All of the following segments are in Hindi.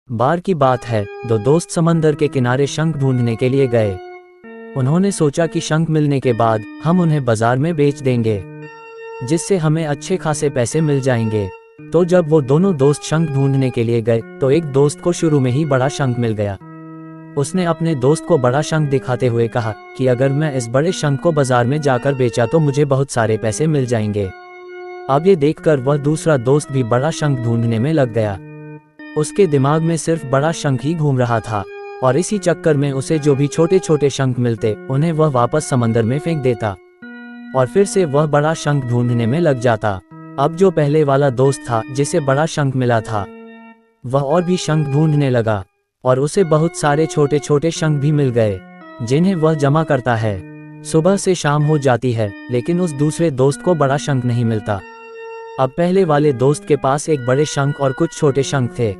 बार की बात है, दो दोस्त समंदर के किनारे शंख ढूंढने के लिए गए। उन्होंने सोचा कि शंख मिलने के बाद हम उन्हें बाजार में बेच देंगे, जिससे हमें अच्छे खासे पैसे मिल जाएंगे। तो जब वो दोनों दोस्त शंख ढूंढने के लिए गए तो एक दोस्त को शुरू में ही बड़ा शंख मिल गया। उसने अपने दोस्त को बड़ा शंख दिखाते हुए कहा कि अगर मैं इस बड़े शंख को बाजार में जाकर बेचा तो मुझे बहुत सारे पैसे मिल जाएंगे। अब ये देखकर वह दूसरा दोस्त भी बड़ा शंख ढूंढने में लग गया। उसके दिमाग में सिर्फ बड़ा शंख ही घूम रहा था और इसी चक्कर में उसे जो भी छोटे छोटे शंख मिलते उन्हें वह वापस समंदर में फेंक देता और फिर से वह बड़ा शंख ढूंढने में लग जाता। अब जो पहले वाला दोस्त था जिसे बड़ा शंख मिला था, वह और भी शंख ढूंढने लगा और उसे बहुत सारे छोटे छोटे शंख भी मिल गए, जिन्हें वह जमा करता है। सुबह से शाम हो जाती है, लेकिन उस दूसरे दोस्त को बड़ा शंख नहीं मिलता। अब पहले वाले दोस्त के पास एक बड़े शंख और कुछ छोटे शंख थे,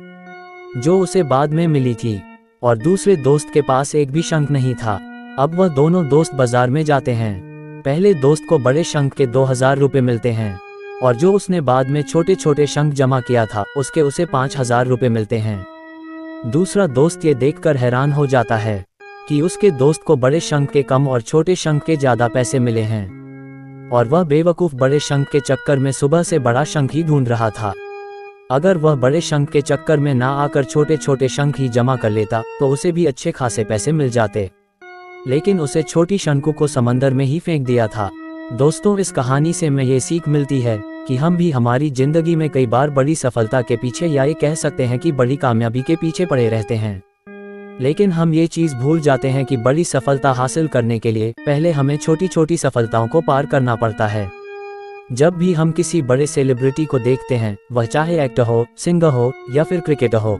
जो उसे बाद में मिली थी, और दूसरे दोस्त के पास एक भी शंख नहीं था। अब वह दोनों दोस्त बाजार में जाते हैं। पहले दोस्त को बड़े शंख के 2000 रुपये मिलते हैं और जो उसने बाद में छोटे छोटे शंख जमा किया था उसके उसे 5000 रुपये मिलते हैं। दूसरा दोस्त ये देखकर हैरान हो जाता है कि उसके दोस्त को बड़े शंख के कम और छोटे शंख के ज्यादा पैसे मिले हैं, और वह बेवकूफ बड़े शंख के चक्कर में सुबह से बड़ा शंख ही ढूंढ रहा था। अगर वह बड़े शंख के चक्कर में ना आकर छोटे छोटे शंख ही जमा कर लेता तो उसे भी अच्छे खासे पैसे मिल जाते, लेकिन उसे छोटी शंखों को समंदर में ही फेंक दिया था। दोस्तों, इस कहानी से हमें ये सीख मिलती है कि हम भी हमारी जिंदगी में कई बार बड़ी सफलता के पीछे, या ये कह सकते हैं कि बड़ी कामयाबी के पीछे पड़े रहते हैं, लेकिन हम ये चीज़ भूल जाते हैं कि बड़ी सफलता हासिल करने के लिए पहले हमें छोटी छोटी सफलताओं को पार करना पड़ता है। जब भी हम किसी बड़े सेलिब्रिटी को देखते हैं, वह चाहे एक्टर हो, सिंगर हो या फिर क्रिकेटर हो,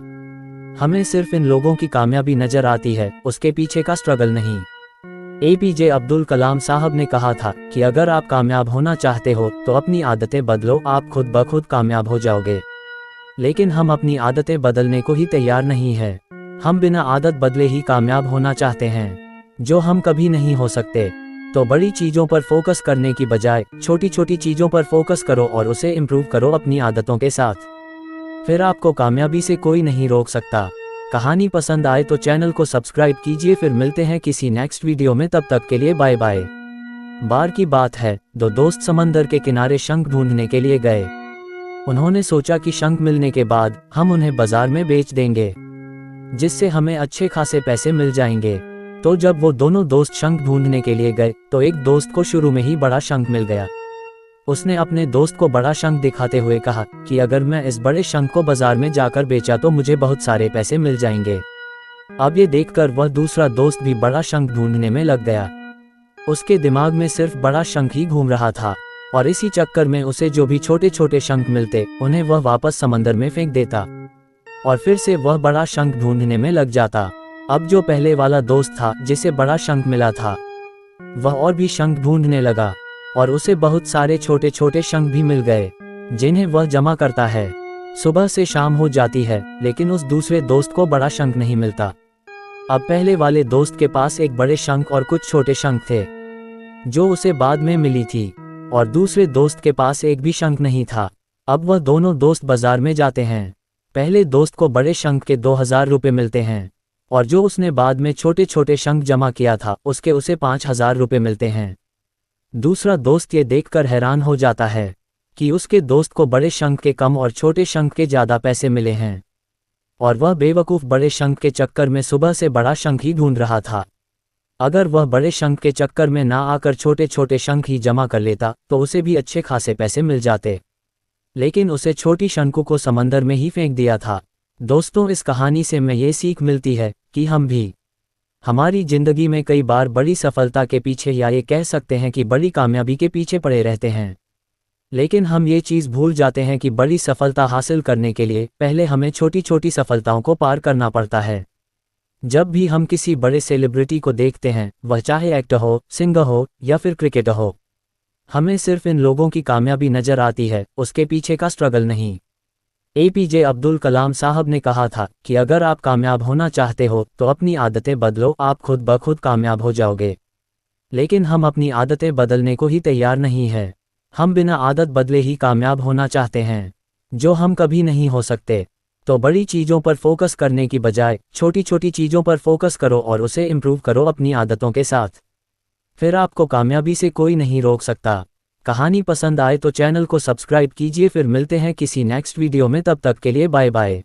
हमें सिर्फ इन लोगों की कामयाबी नजर आती है, उसके पीछे का स्ट्रगल नहीं। APJ अब्दुल कलाम साहब ने कहा था कि अगर आप कामयाब होना चाहते हो तो अपनी आदतें बदलो, आप खुद ब खुद कामयाब हो जाओगे। लेकिन हम अपनी आदतें बदलने को ही तैयार नहीं है। हम बिना आदत बदले ही कामयाब होना चाहते हैं, जो हम कभी नहीं हो सकते। तो बड़ी चीज़ों पर फोकस करने की बजाय छोटी छोटी चीज़ों पर फोकस करो और उसे इम्प्रूव करो अपनी आदतों के साथ। फिर आपको कामयाबी से कोई नहीं रोक सकता। कहानी पसंद आए तो चैनल को सब्सक्राइब कीजिए। फिर मिलते हैं किसी नेक्स्ट वीडियो में, तब तक के लिए बाय बाय। बार की बात है, दो दोस्त समंदर के किनारे शंख ढूंढने के लिए गए। उन्होंने सोचा कि शंख मिलने के बाद हम उन्हें बाजार में बेच देंगे, जिससे हमें अच्छे खासे पैसे मिल जाएंगे। तो जब वो दोनों दोस्त शंख ढूंढने के लिए गए तो एक दोस्त को शुरू में ही बड़ा शंख मिल गया। उसने अपने दोस्त को बड़ा शंख दिखाते हुए कहा कि अगर मैं इस बड़े शंख को बाजार में जाकर बेचा तो मुझे बहुत सारे पैसे मिल जाएंगे। अब ये देखकर वह दूसरा दोस्त भी बड़ा शंख ढूंढने में लग गया। उसके दिमाग में सिर्फ बड़ा शंख ही घूम रहा था और इसी चक्कर में उसे जो भी छोटे छोटे शंख मिलते उन्हें वह वापस समंदर में फेंक देता और फिर से वह बड़ा शंख ढूंढने में लग जाता। अब जो पहले वाला दोस्त था जिसे बड़ा शंख मिला था, वह और भी शंख ढूंढने लगा और उसे बहुत सारे छोटे छोटे शंख भी मिल गए, जिन्हें वह जमा करता है। सुबह से शाम हो जाती है, लेकिन उस दूसरे दोस्त को बड़ा शंख नहीं मिलता। अब पहले वाले दोस्त के पास एक बड़े शंख और कुछ छोटे शंख थे, जो उसे बाद में मिली थी, और दूसरे दोस्त के पास एक भी शंख नहीं था। अब वह दोनों दोस्त बाजार में जाते हैं। पहले दोस्त को बड़े शंख के 2000 रुपये मिलते हैं और जो उसने बाद में छोटे छोटे शंख जमा किया था उसके उसे 5000 रुपये मिलते हैं। दूसरा दोस्त ये देखकर हैरान हो जाता है कि उसके दोस्त को बड़े शंख के कम और छोटे शंख के ज्यादा पैसे मिले हैं, और वह बेवकूफ बड़े शंख के चक्कर में सुबह से बड़ा शंख ही ढूंढ रहा था। अगर वह बड़े शंख के चक्कर में ना आकर छोटे छोटे शंख ही जमा कर लेता तो उसे भी अच्छे खासे पैसे मिल जाते, लेकिन उसे छोटी शंखों को समंदर में ही फेंक दिया था। दोस्तों, इस कहानी से हमें ये सीख मिलती है कि हम भी हमारी जिंदगी में कई बार बड़ी सफलता के पीछे, या ये कह सकते हैं कि बड़ी कामयाबी के पीछे पड़े रहते हैं, लेकिन हम ये चीज़ भूल जाते हैं कि बड़ी सफलता हासिल करने के लिए पहले हमें छोटी छोटी सफलताओं को पार करना पड़ता है। जब भी हम किसी बड़े सेलिब्रिटी को देखते हैं, वह चाहे एक्टर हो, सिंगर हो या फिर क्रिकेटर हो, हमें सिर्फ इन लोगों की कामयाबी नजर आती है, उसके पीछे का स्ट्रगल नहीं। APJ अब्दुल कलाम साहब ने कहा था कि अगर आप कामयाब होना चाहते हो तो अपनी आदतें बदलो, आप खुद ब खुद कामयाब हो जाओगे। लेकिन हम अपनी आदतें बदलने को ही तैयार नहीं है। हम बिना आदत बदले ही कामयाब होना चाहते हैं, जो हम कभी नहीं हो सकते। तो बड़ी चीज़ों पर फोकस करने की बजाय छोटी छोटी चीज़ों पर फोकस करो और उसे इम्प्रूव करो अपनी आदतों के साथ। फिर आपको कामयाबी से कोई नहीं रोक सकता। कहानी पसंद आए तो चैनल को सब्सक्राइब कीजिए। फिर मिलते हैं किसी नेक्स्ट वीडियो में, तब तक के लिए बाय बाय।